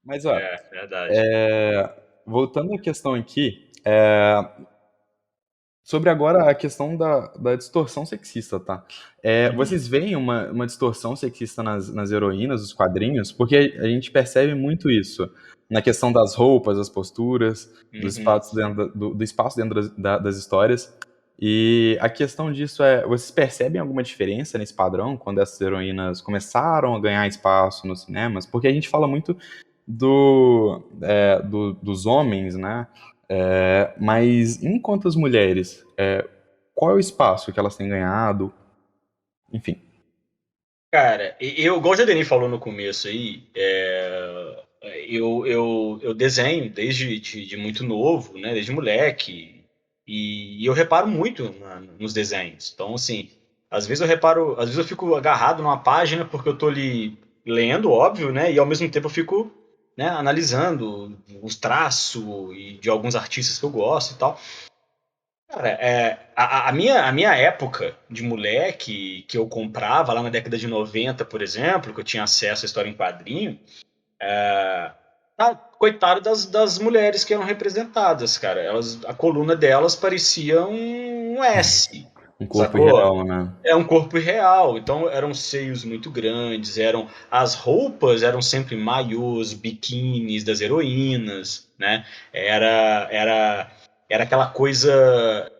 Mas, ó, Verdade. voltando à questão aqui, sobre agora a questão da distorção sexista, tá? Uhum, Vocês veem uma distorção sexista nas heroínas, dos quadrinhos? Porque a gente percebe muito isso na questão das roupas, das posturas, dos uhum. espaços dentro, do espaço dentro das histórias. E a questão disso vocês percebem alguma diferença nesse padrão quando essas heroínas começaram a ganhar espaço nos cinemas? Porque a gente fala muito dos homens, né? Mas enquanto as mulheres, qual é o espaço que elas têm ganhado? Enfim. Cara, eu, igual o Denis falou no começo aí, eu desenho desde de muito novo, né, desde moleque, e eu reparo muito nos desenhos. Então, assim, às vezes eu reparo, às vezes eu fico agarrado numa página porque eu tô ali lendo, óbvio, né, e ao mesmo tempo eu fico, né, analisando os traços e de alguns artistas que eu gosto e tal. Cara, a minha época de moleque, que eu comprava lá na década de 90, por exemplo, que eu tinha acesso à história em quadrinho, coitado das mulheres que eram representadas, cara. A coluna delas parecia um S, Um corpo sacou? irreal, né? É um corpo irreal, então eram seios muito grandes, as roupas eram sempre maiôs, biquínis das heroínas, né? Era era aquela coisa,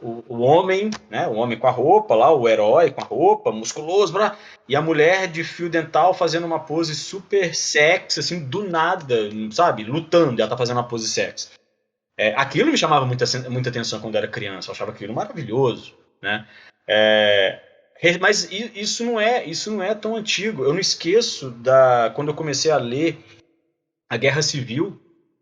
o homem, né? O homem com a roupa lá, o herói com a roupa, musculoso, blá, e a mulher de fio dental fazendo uma pose super sexy, assim, do nada, sabe? Lutando, e ela tá fazendo uma pose sexy. Aquilo me chamava muita atenção quando eu era criança, eu achava aquilo maravilhoso, né? É, mas isso não é tão antigo. Eu não esqueço quando eu comecei a ler a Guerra Civil,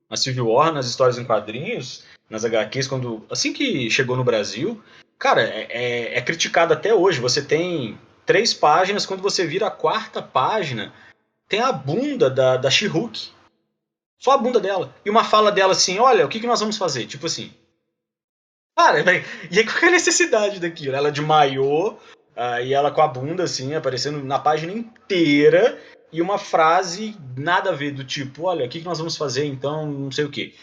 a Civil War nas histórias em quadrinhos, nas HQs, assim que chegou no Brasil, cara, é criticado até hoje. Você tem 3 páginas, quando você vira a quarta página, tem a bunda da She-Hulk. Só a bunda dela. E uma fala dela assim: olha, o que nós vamos fazer? Tipo assim, cara, e aí qual que é a necessidade daquilo? Ela de maiô, e ela com a bunda assim, aparecendo na página inteira, e uma frase nada a ver, do tipo, olha, o que nós vamos fazer então, não sei o quê.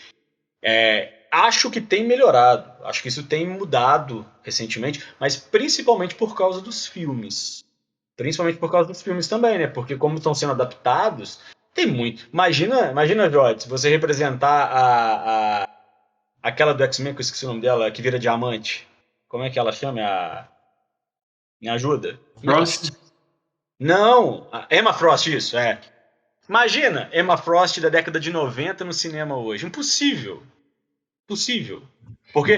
Acho que tem melhorado, acho que isso tem mudado recentemente, mas principalmente por causa dos filmes. Principalmente por causa dos filmes também, né? Porque como estão sendo adaptados, tem muito. Imagina, Jorge, se você representar aquela do X-Men, que eu esqueci o nome dela, que vira diamante. Como é que ela chama? Me ajuda? Como é que ela chama? Frost. Não! A Emma Frost, isso, é. Imagina Emma Frost da década de 90 no cinema hoje. Impossível. Impossível. Porque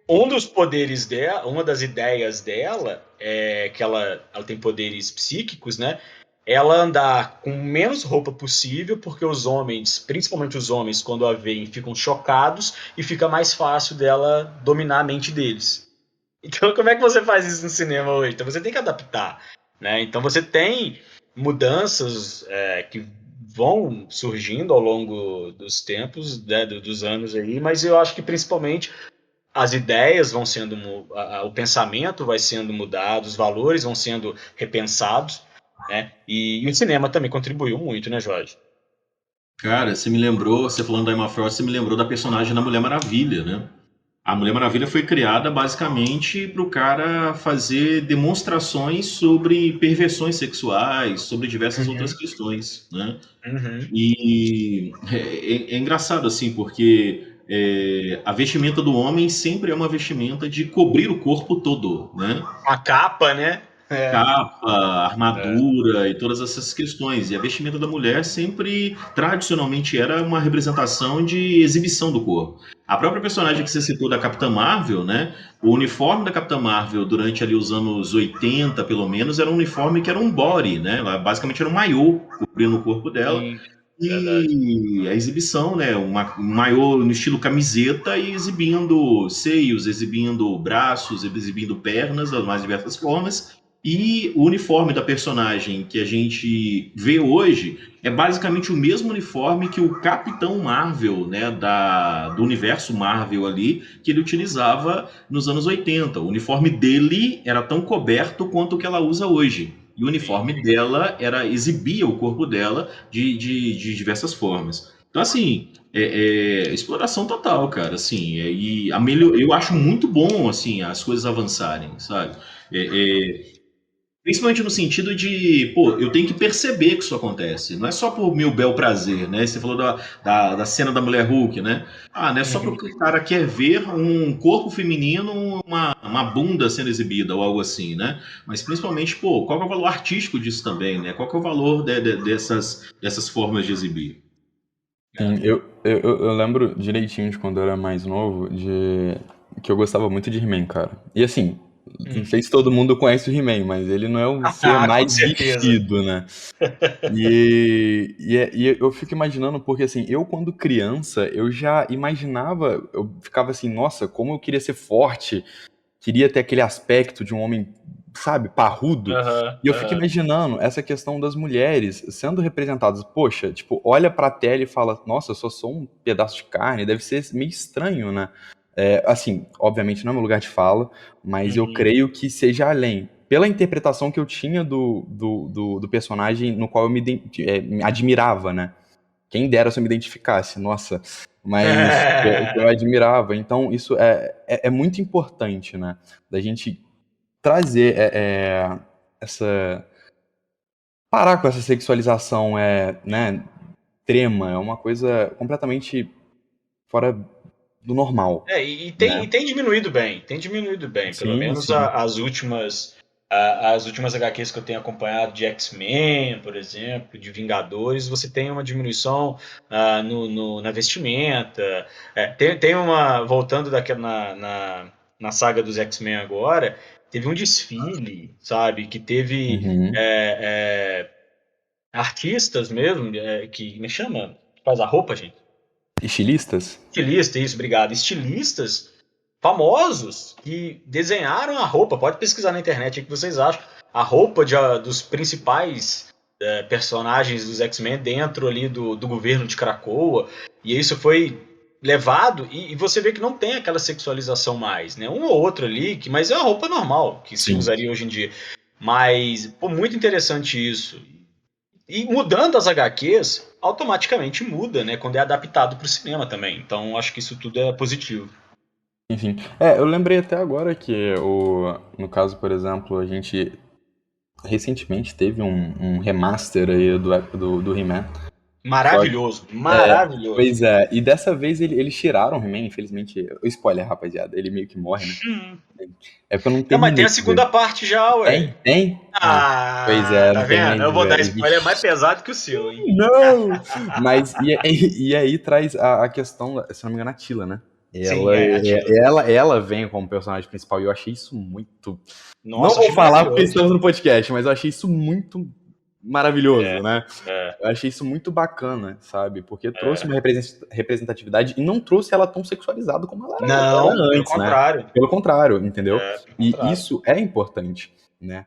um dos poderes dela, uma das ideias dela é que ela tem poderes psíquicos, né? Ela andar com menos roupa possível, porque os homens, principalmente os homens, quando a veem, ficam chocados e fica mais fácil dela dominar a mente deles. Então, como é que você faz isso no cinema hoje? Então, você tem que adaptar, né? Então, você tem mudanças que vão surgindo ao longo dos tempos, né, dos anos aí, mas eu acho que principalmente as ideias vão sendo, o pensamento vai sendo mudado, os valores vão sendo repensados, né? E o cinema também contribuiu muito, né, Jorge? Cara, você me lembrou, você falando da Emma Frost, você me lembrou da personagem da Mulher Maravilha, né? A Mulher Maravilha foi criada basicamente para o cara fazer demonstrações sobre perversões sexuais, sobre diversas outras Uhum, questões, né? uhum. E é engraçado assim, porque a vestimenta do homem sempre é uma vestimenta de cobrir o corpo todo, né? A capa, né? Capa, É. armadura e todas essas questões. E a vestimenta da mulher sempre, tradicionalmente, era uma representação de exibição do corpo. A própria personagem que você citou da Capitã Marvel, né? O uniforme da Capitã Marvel durante ali os anos 80, pelo menos, era um uniforme que era um body, né? Ela basicamente era um maiô cobrindo o corpo dela. Sim, verdade. E a exibição, né? Um maiô no estilo camiseta e exibindo seios, exibindo braços, exibindo pernas das mais diversas formas. E o uniforme da personagem que a gente vê hoje é basicamente o mesmo uniforme que o Capitão Marvel, né, do universo Marvel ali, que ele utilizava nos anos 80. O uniforme dele era tão coberto quanto o que ela usa hoje. E o uniforme dela exibia o corpo dela de diversas formas. Então, assim, exploração total, cara, assim, eu acho muito bom, assim, as coisas avançarem, sabe? Principalmente no sentido de, pô, eu tenho que perceber que isso acontece. Não é só por meu bel prazer, né? Você falou da cena da mulher Hulk, né? Não é só porque o cara quer ver um corpo feminino, uma bunda sendo exibida ou algo assim, né? Mas principalmente, pô, qual que é o valor artístico disso também, né? Qual que é o valor dessas formas de exibir? Sim, eu lembro direitinho de quando eu era mais novo, que eu gostava muito de He-Man, cara. E assim, não sei se todo mundo conhece o He-Man, mas ele não é o ser Com mais certeza. vestido, né? E eu fico imaginando, porque assim, eu quando criança, eu já imaginava, eu ficava assim, nossa, como eu queria ser forte, queria ter aquele aspecto de um homem, sabe, parrudo. E eu fico imaginando essa questão das mulheres sendo representadas. Poxa, tipo, olha pra tela e fala, nossa, eu só sou um pedaço de carne. Deve ser meio estranho, né? Assim, obviamente não é meu lugar de fala, mas eu creio que seja além. Pela interpretação que eu tinha do personagem no qual eu me admirava, né? Quem dera se eu me identificasse, nossa. Mas eu admirava. Então, isso é muito importante, né? Da gente trazer essa. Parar com essa sexualização, né? Extrema. É uma coisa completamente fora do normal. E Né? tem diminuído bem, pelo Sim, menos sim. as últimas HQs que eu tenho acompanhado de X-Men, por exemplo, de Vingadores, você tem uma diminuição na vestimenta. Tem uma, voltando daquela na saga dos X-Men agora, teve um desfile, sabe, que teve Uhum. artistas mesmo, que me chama, faz a roupa, gente. Estilistas? Estilista, isso, obrigado. Estilistas famosos que desenharam a roupa. Pode pesquisar na internet o que vocês acham. A roupa dos principais personagens dos X-Men dentro ali do governo de Krakoa. E isso foi levado, e você vê que não tem aquela sexualização mais, né? Um ou outro ali, mas é uma roupa normal que se Sim. usaria hoje em dia. Mas, pô, muito interessante isso. E mudando as HQs, automaticamente muda, né? Quando é adaptado para o cinema também. Então, acho que isso tudo é positivo. Enfim. Eu lembrei até agora que, no caso, por exemplo, a gente recentemente teve um remaster aí do He-Man. Maravilhoso, É, maravilhoso. pois é, e dessa vez eles tiraram o He-Man, infelizmente. Spoiler, rapaziada, ele meio que morre, né? É porque eu não Não, mas tem terminei a de ver. segunda parte já, ué. Tem? Pois é, eu Tá não terminei vendo? Eu de vou dar ver. spoiler mais pesado que o seu, hein? Não! Mas, e aí traz a questão, se não me engano, a Tila, né? Sim, Atila. Ela vem como personagem principal e eu achei isso muito. Não Nossa, vou achei falar porque maravilhoso. estamos no podcast, mas eu achei isso muito maravilhoso, né? É. Eu achei isso muito bacana, sabe? Porque trouxe uma representatividade e não trouxe ela tão sexualizada como ela era Não, pelo antes, né? contrário. Pelo contrário, entendeu? Pelo E contrário. isso é importante, né?